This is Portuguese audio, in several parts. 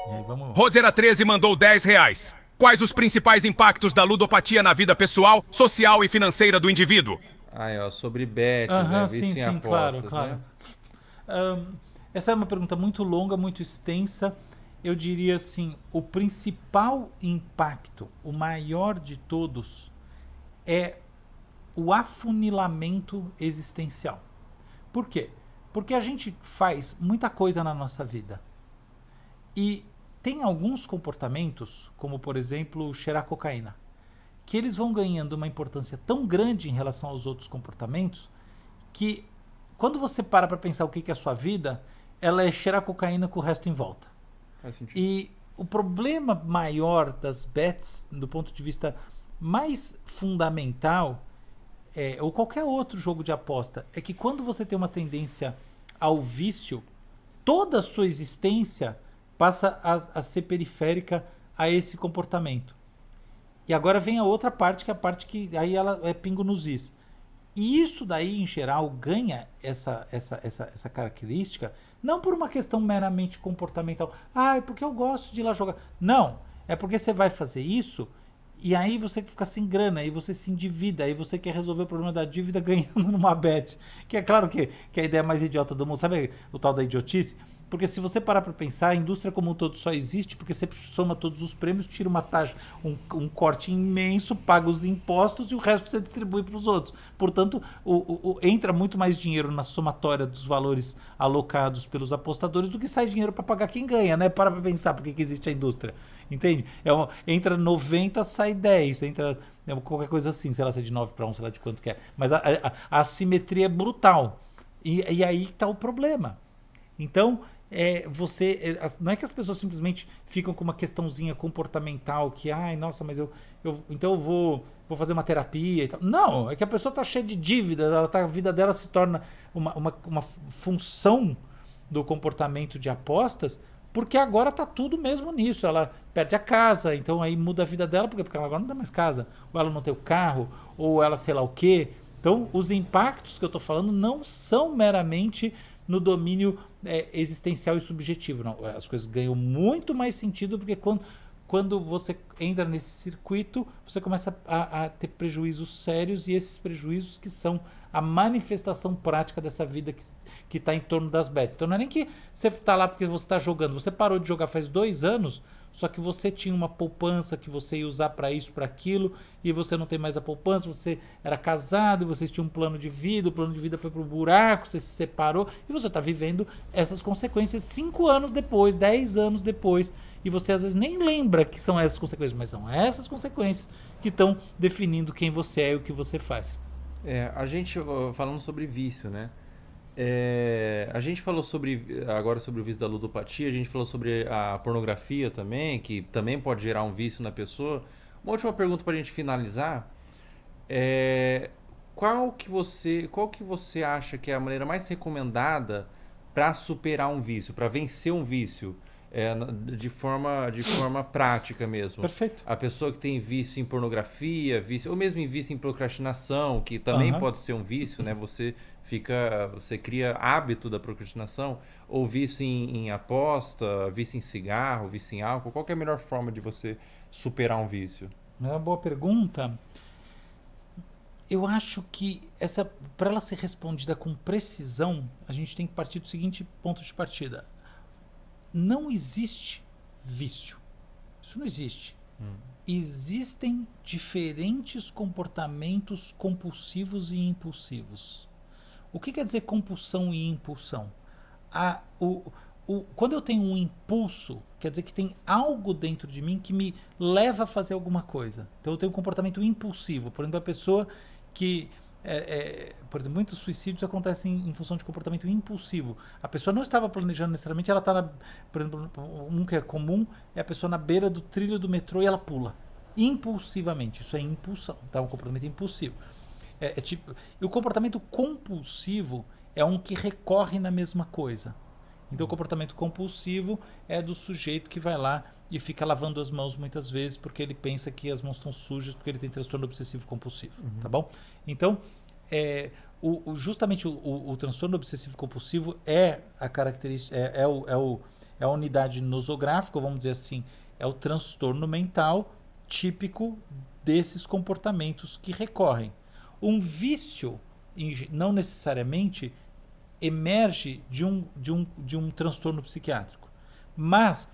E aí vamos... Rodera 13 mandou R$ 10. Quais os principais impactos da ludopatia na vida pessoal, social e financeira do indivíduo? Aí, ó, sobre bets, Aham, vício sim, em sim, claro, apostas, claro. né? Essa é uma pergunta muito longa, muito extensa. Eu diria assim, o principal impacto, o maior de todos, é o afunilamento existencial. Por quê? Porque a gente faz muita coisa na nossa vida. E tem alguns comportamentos, como por exemplo, cheirar cocaína, que eles vão ganhando uma importância tão grande em relação aos outros comportamentos que quando você para pensar o que é a sua vida, ela é cheirar cocaína com o resto em volta. Faz sentido. E o problema maior das bets, do ponto de vista mais fundamental, ou qualquer outro jogo de aposta, é que quando você tem uma tendência ao vício, toda a sua existência passa a ser periférica a esse comportamento. E agora vem a outra parte, que é a parte que aí ela é pingo nos is. E isso daí, em geral, ganha essa característica, não por uma questão meramente comportamental. Ah, é porque eu gosto de ir lá jogar. Não, é porque você vai fazer isso e aí você fica sem grana, aí você se endivida, aí você quer resolver o problema da dívida ganhando numa bet. Que é claro que a ideia mais idiota do mundo, sabe o tal da idiotice? Porque se você parar para pensar, a indústria como um todo só existe porque você soma todos os prêmios, tira uma taxa, um corte imenso, paga os impostos e o resto você distribui para os outros. Portanto, entra muito mais dinheiro na somatória dos valores alocados pelos apostadores do que sai dinheiro para pagar quem ganha, né? Para pensar por que existe a indústria. Entende? Entra 90, sai 10. Entra qualquer coisa assim, sei lá se é de 9 para 1, sei lá de quanto que é. Mas a assimetria é brutal. E aí está o problema. Então, não é que as pessoas simplesmente ficam com uma questãozinha comportamental que, ai, nossa, mas então eu vou fazer uma terapia e tal. Não, é que a pessoa está cheia de dívidas, a vida dela se torna uma função do comportamento de apostas, porque agora está tudo mesmo nisso. Ela perde a casa, então aí muda a vida dela, porque ela agora não tem mais casa, ou ela não tem o carro, ou ela sei lá o quê. Então, os impactos que eu estou falando não são meramente no domínio existencial e subjetivo. Não, as coisas ganham muito mais sentido porque quando você entra nesse circuito, você começa a ter prejuízos sérios e esses prejuízos que são a manifestação prática dessa vida que está em torno das bets. Então não é nem que você está lá porque você está jogando, você parou de jogar faz 2 anos, só que você tinha uma poupança que você ia usar para isso, para aquilo, e você não tem mais a poupança, você era casado, vocês tinham um plano de vida, o plano de vida foi pro buraco, você se separou, e você está vivendo essas consequências 5 anos depois, 10 anos depois, e você às vezes nem lembra que são essas consequências, mas são essas consequências que estão definindo quem você é e o que você faz. A gente, falando sobre vício, né? A gente falou agora sobre o vício da ludopatia, a gente falou sobre a pornografia também, que também pode gerar um vício na pessoa. Uma última pergunta para a gente finalizar qual que você acha que é a maneira mais recomendada para superar um vício, para vencer um vício? De forma prática mesmo. Perfeito. A pessoa que tem vício em pornografia, ou mesmo em vício em procrastinação, que também pode ser um vício, né? Você cria hábito da procrastinação, ou vício em aposta, vício em cigarro, vício em álcool. Qual que é a melhor forma de você superar um vício? É uma boa pergunta. Eu acho que para ela ser respondida com precisão, a gente tem que partir do seguinte ponto de partida. Não existe vício. Isso não existe. Existem diferentes comportamentos compulsivos e impulsivos. O que quer dizer compulsão e impulsão? Quando eu tenho um impulso, quer dizer que tem algo dentro de mim que me leva a fazer alguma coisa. Então eu tenho um comportamento impulsivo. Por exemplo, a pessoa que... por exemplo, muitos suicídios acontecem em função de comportamento impulsivo. A pessoa não estava planejando necessariamente, ela está, por exemplo, um que é comum é a pessoa na beira do trilho do metrô e ela pula. Impulsivamente, isso é impulsão, tá? Um comportamento impulsivo. E o comportamento compulsivo é um que recorre na mesma coisa. Então o comportamento compulsivo é do sujeito que vai lá e fica lavando as mãos muitas vezes porque ele pensa que as mãos estão sujas porque ele tem transtorno obsessivo compulsivo, tá bom? Então, justamente o transtorno obsessivo compulsivo é a característica, é é a unidade nosográfica, vamos dizer assim, é o transtorno mental típico desses comportamentos que recorrem. Um vício, não necessariamente, emerge de um transtorno psiquiátrico. Mas,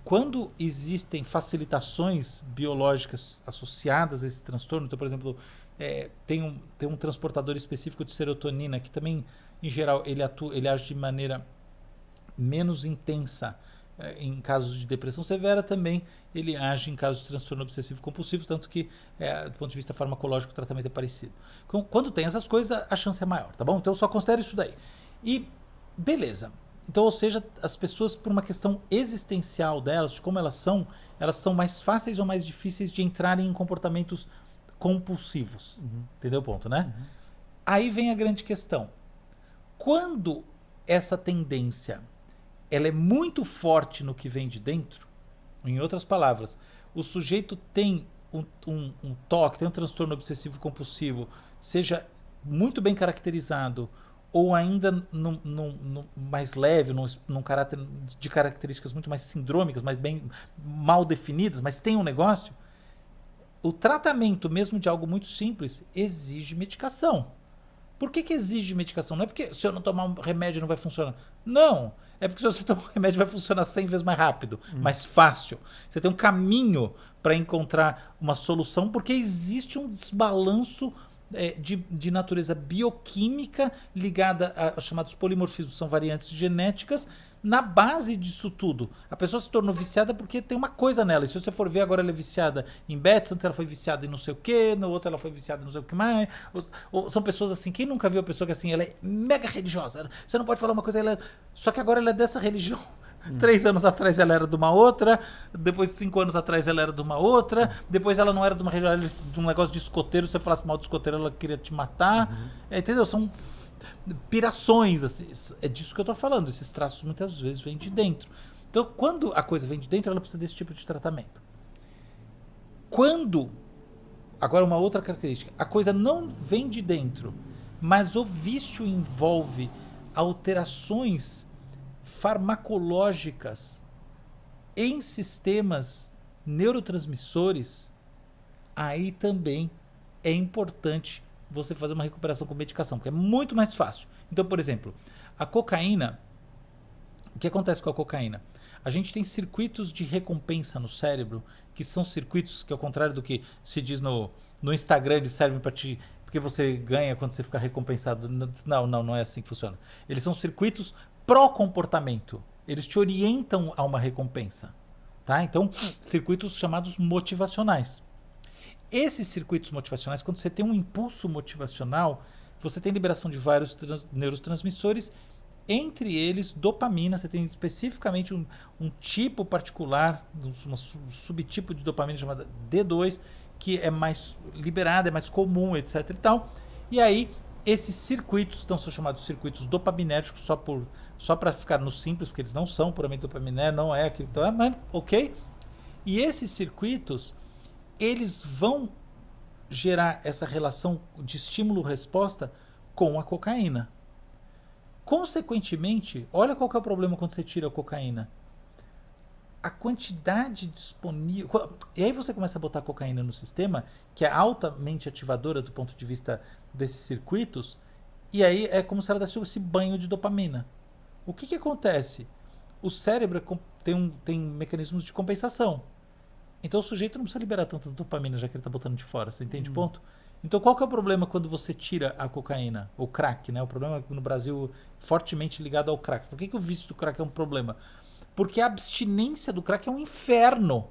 quando existem facilitações biológicas associadas a esse transtorno, então, por exemplo, tem um transportador específico de serotonina que também, em geral, ele age de maneira menos intensa em casos de depressão severa, também ele age em casos de transtorno obsessivo compulsivo, tanto que, do ponto de vista farmacológico, o tratamento é parecido. Quando tem essas coisas, a chance é maior, tá bom? Então, só considere isso daí. E, beleza. Então, ou seja, as pessoas, por uma questão existencial delas, de como elas são mais fáceis ou mais difíceis de entrarem em comportamentos compulsivos. Entendeu o ponto, né? Aí vem a grande questão. Quando essa tendência ela é muito forte no que vem de dentro, em outras palavras, o sujeito tem um TOC, tem um transtorno obsessivo compulsivo, seja muito bem caracterizado ou ainda mais leve, num caráter de características muito mais sindrômicas, mais bem mal definidas, mas tem um negócio, o tratamento mesmo de algo muito simples exige medicação. Por que exige medicação? Não é porque se eu não tomar um remédio não vai funcionar. Não. É porque se você tomar um remédio vai funcionar 100 vezes mais rápido, mais fácil. Você tem um caminho para encontrar uma solução, porque existe um desbalanço de natureza bioquímica ligada a chamados polimorfismos, são variantes genéticas. Na base disso tudo, a pessoa se tornou viciada porque tem uma coisa nela. E se você for ver, agora ela é viciada em bets, antes ela foi viciada em não sei o que, no outro ela foi viciada em não sei o que mais. Ou são pessoas assim, quem nunca viu a pessoa que assim, ela é mega religiosa, você não pode falar uma coisa, só que agora ela é dessa religião. 3 anos atrás ela era de uma outra, depois 5 anos atrás ela era de uma outra, depois ela não era de uma religião, ela era de um negócio de escoteiro, se você falasse mal de escoteiro ela queria te matar. Entendeu? São pirações, assim, é disso que eu tô falando. Esses traços muitas vezes vêm de dentro. Então, quando a coisa vem de dentro, ela precisa desse tipo de tratamento. Agora uma outra característica, a coisa não vem de dentro, mas o vício envolve alterações farmacológicas em sistemas neurotransmissores, aí também é importante você fazer uma recuperação com medicação, porque é muito mais fácil. Então, por exemplo, a cocaína, o que acontece com a cocaína? A gente tem circuitos de recompensa no cérebro, que são circuitos que, ao contrário do que se diz no Instagram, eles servem para ti, porque você ganha quando você fica recompensado. Não é assim que funciona. Eles são circuitos pró-comportamento. Eles te orientam a uma recompensa. Tá? Então, circuitos chamados motivacionais. Esses circuitos motivacionais, quando você tem um impulso motivacional, você tem liberação de vários neurotransmissores, entre eles dopamina. Você tem especificamente um tipo particular, um subtipo de dopamina chamada D2, que é mais liberada, é mais comum, etc. e tal. E aí, esses circuitos são chamados circuitos dopaminérgicos, só para ficar no simples, porque eles não são puramente dopaminérgicos, não é aquilo, mas ok. E esses circuitos, eles vão gerar essa relação de estímulo-resposta com a cocaína. Consequentemente, olha qual que é o problema quando você tira a cocaína. A quantidade disponível... E aí você começa a botar a cocaína no sistema, que é altamente ativadora do ponto de vista desses circuitos, e aí é como se ela desse esse banho de dopamina. O que acontece? O cérebro tem mecanismos de compensação. Então o sujeito não precisa liberar tanta dopamina, já que ele está botando de fora. Você entende o ponto? Então qual que é o problema quando você tira a cocaína? O crack, né? O problema no Brasil fortemente ligado ao crack. Por que o vício do crack é um problema? Porque a abstinência do crack é um inferno.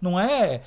Não é...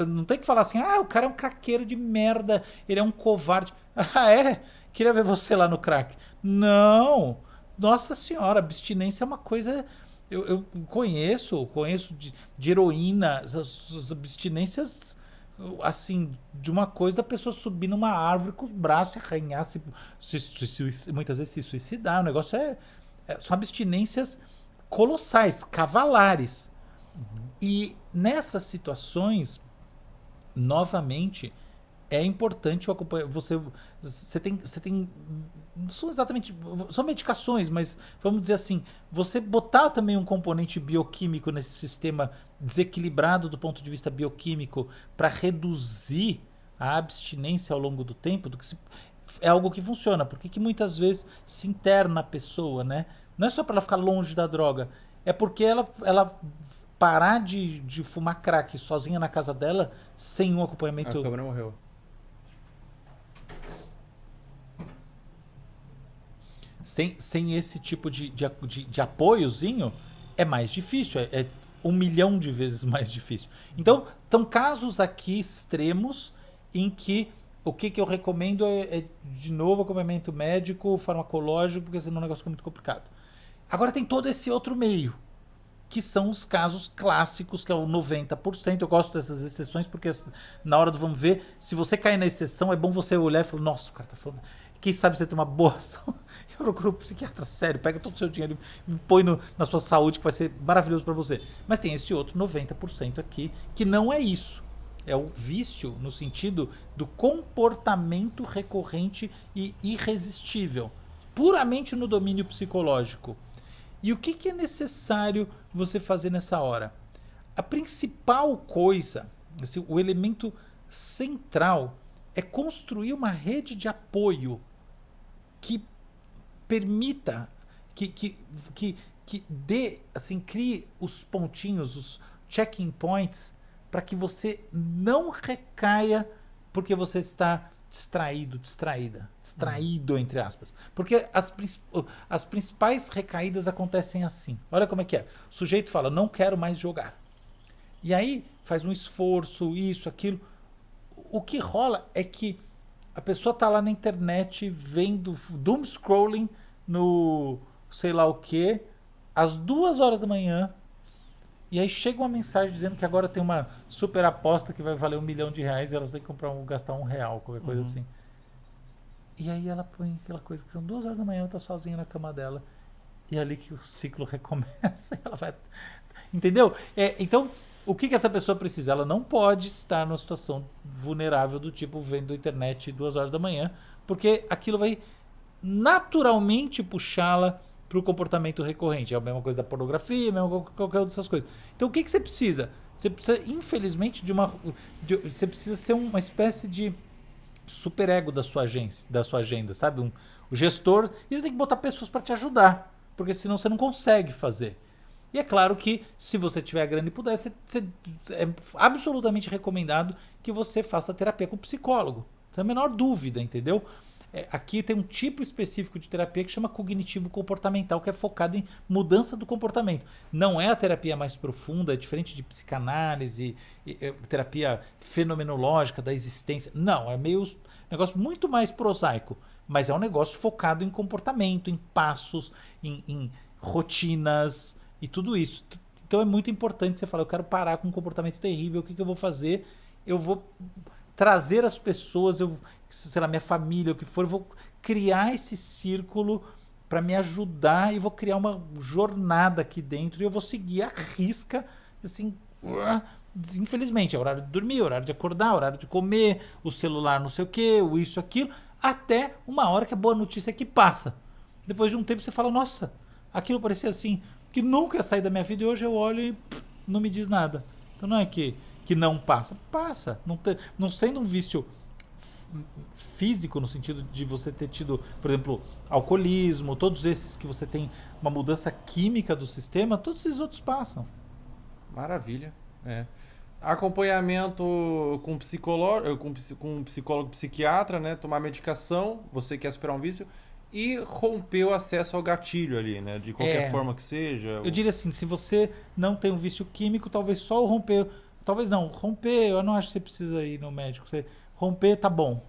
Não tem que falar assim, o cara é um craqueiro de merda, ele é um covarde. Ah, é? Queria ver você lá no crack. Não! Nossa senhora, abstinência é uma coisa... Eu conheço de heroína, as abstinências, assim, de uma coisa da pessoa subir numa árvore com os braços e arranhar, muitas vezes se suicidar. O negócio são abstinências colossais, cavalares. E nessas situações, novamente, é importante o acompanhamento. Você tem. Não são exatamente. São medicações, mas vamos dizer assim, você botar também um componente bioquímico nesse sistema desequilibrado do ponto de vista bioquímico para reduzir a abstinência ao longo do tempo, é algo que funciona. Porque que muitas vezes se interna a pessoa, né? Não é só para ela ficar longe da droga, é porque ela parar de fumar crack sozinha na casa dela, sem um acompanhamento. A câmera morreu. Sem esse tipo de apoiozinho, é mais difícil. É 1 milhão de vezes mais difícil. Então, estão casos aqui extremos em que o que eu recomendo de novo, acompanhamento médico, farmacológico, porque senão o negócio fica muito complicado. Agora tem todo esse outro meio, que são os casos clássicos, que é o 90%. Eu gosto dessas exceções, porque na hora do vamos ver, se você cair na exceção, é bom você olhar e falar, nossa, o cara tá falando... Quem sabe você tem uma boa ação? Eu procuro um psiquiatra sério, pega todo o seu dinheiro e põe na sua saúde, que vai ser maravilhoso para você. Mas tem esse outro 90% aqui, que não é isso. É o vício no sentido do comportamento recorrente e irresistível, puramente no domínio psicológico. E o que é necessário você fazer nessa hora? A principal coisa, assim, o elemento central, é construir uma rede de apoio que permita, que dê, assim, crie os pontinhos, os check-in points, para que você não recaia porque você está distraído, entre aspas. Porque as principais recaídas acontecem assim. Olha como é que é. O sujeito fala, não quero mais jogar. E aí faz um esforço, isso, aquilo. O que rola é que a pessoa tá lá na internet vendo doom scrolling no sei lá o que, às 2 horas da manhã, e aí chega uma mensagem dizendo que agora tem uma super aposta que vai valer R$1 milhão e elas têm que gastar R$1, qualquer coisa assim. E aí ela põe aquela coisa que são 2 horas da manhã, ela tá sozinha na cama dela, e é ali que o ciclo recomeça, e ela vai... Entendeu? Então, o que essa pessoa precisa? Ela não pode estar numa situação vulnerável do tipo vendo a internet 2 horas da manhã, porque aquilo vai naturalmente puxá-la para o comportamento recorrente. É a mesma coisa da pornografia, qualquer uma dessas coisas. Então o que você precisa? Você precisa, infelizmente, você precisa ser uma espécie de superego da sua agenda, sabe? O gestor, e você tem que botar pessoas para te ajudar, porque senão você não consegue fazer. E é claro que se você tiver a grana e puder, é absolutamente recomendado que você faça terapia com psicólogo. Sem a menor dúvida, entendeu? Aqui tem um tipo específico de terapia que chama cognitivo-comportamental, que é focado em mudança do comportamento. Não é a terapia mais profunda, é diferente de psicanálise, terapia fenomenológica da existência. Não, é meio um negócio muito mais prosaico, mas é um negócio focado em comportamento, em passos, em rotinas e tudo isso. Então é muito importante você falar, eu quero parar com um comportamento terrível, o que eu vou fazer? Eu vou trazer as pessoas, sei lá, minha família, o que for, eu vou criar esse círculo para me ajudar e vou criar uma jornada aqui dentro e eu vou seguir à risca, assim, infelizmente, é horário de dormir, horário de acordar, horário de comer, o celular não sei o que, o isso, aquilo, até uma hora que a boa notícia é que passa. Depois de um tempo você fala, nossa, aquilo parecia assim, que nunca ia sair da minha vida e hoje eu olho e não me diz nada. Então não é que não passa. Passa. Não sendo um vício físico, no sentido de você ter tido, por exemplo, alcoolismo, todos esses que você tem uma mudança química do sistema, todos esses outros passam. Maravilha. Acompanhamento com psicólogo, psiquiatra, né? Tomar medicação, você quer superar um vício, e romper o acesso ao gatilho ali, né? De qualquer forma que seja. Eu diria assim, se você não tem um vício químico, talvez só o romper... Talvez não, romper, eu não acho que você precisa ir no médico. Você romper tá bom.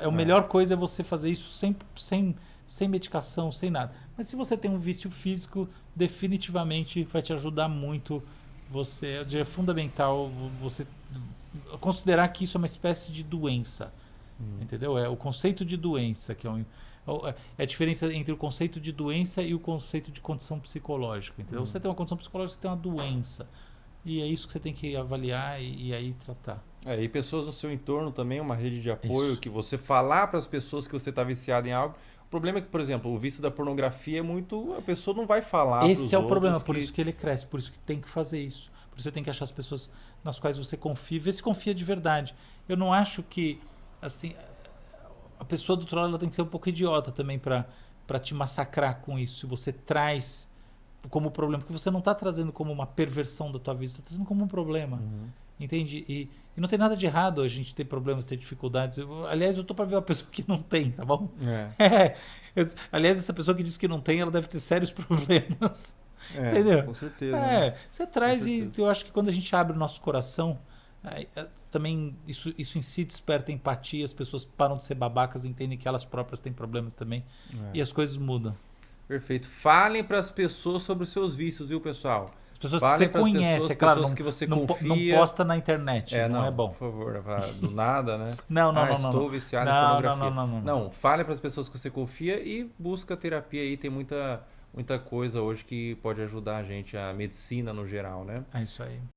A melhor coisa é você fazer isso sem medicação, sem nada. Mas se você tem um vício físico, definitivamente vai te ajudar muito. É fundamental você considerar que isso é uma espécie de doença. Entendeu? É o conceito de doença, que é a diferença entre o conceito de doença e o conceito de condição psicológica. Entendeu? Você tem uma condição psicológica, você tem uma doença. e é isso que você tem que avaliar e aí tratar. E pessoas no seu entorno também, uma rede de apoio, Isso. que você falar para as pessoas que você está viciado em algo. O problema é que, por exemplo, o vício da pornografia é muito... A pessoa não vai falar para os Esse é o problema, outros por isso que ele cresce, por isso que tem que fazer isso. Por isso você tem que achar as pessoas nas quais você confia, ver se confia de verdade. Eu não acho que, assim, a pessoa do outro lado ela tem que ser um pouco idiota também para te massacrar com isso. Se você traz como problema, porque você não está trazendo como uma perversão da tua vida, você está trazendo como um problema. Uhum. Entende? E não tem nada de errado a gente ter problemas, ter dificuldades. Aliás, eu tô para ver uma pessoa que não tem, tá bom? Aliás, essa pessoa que diz que não tem, ela deve ter sérios problemas. Entendeu? Com certeza. Né? Você traz e eu acho que quando a gente abre o nosso coração, também isso em si desperta empatia, as pessoas param de ser babacas, entendem que elas próprias têm problemas também e as coisas mudam. Perfeito. Falem para as pessoas sobre os seus vícios, viu, pessoal? As pessoas que você conhece, é claro, que você não confia. posta na internet, não é bom. Por favor, do nada, né? Não. Estou viciado em pornografia. Não. Fale para as pessoas que você confia e busca terapia aí. Tem muita coisa hoje que pode ajudar a gente, a medicina no geral, né? É isso aí.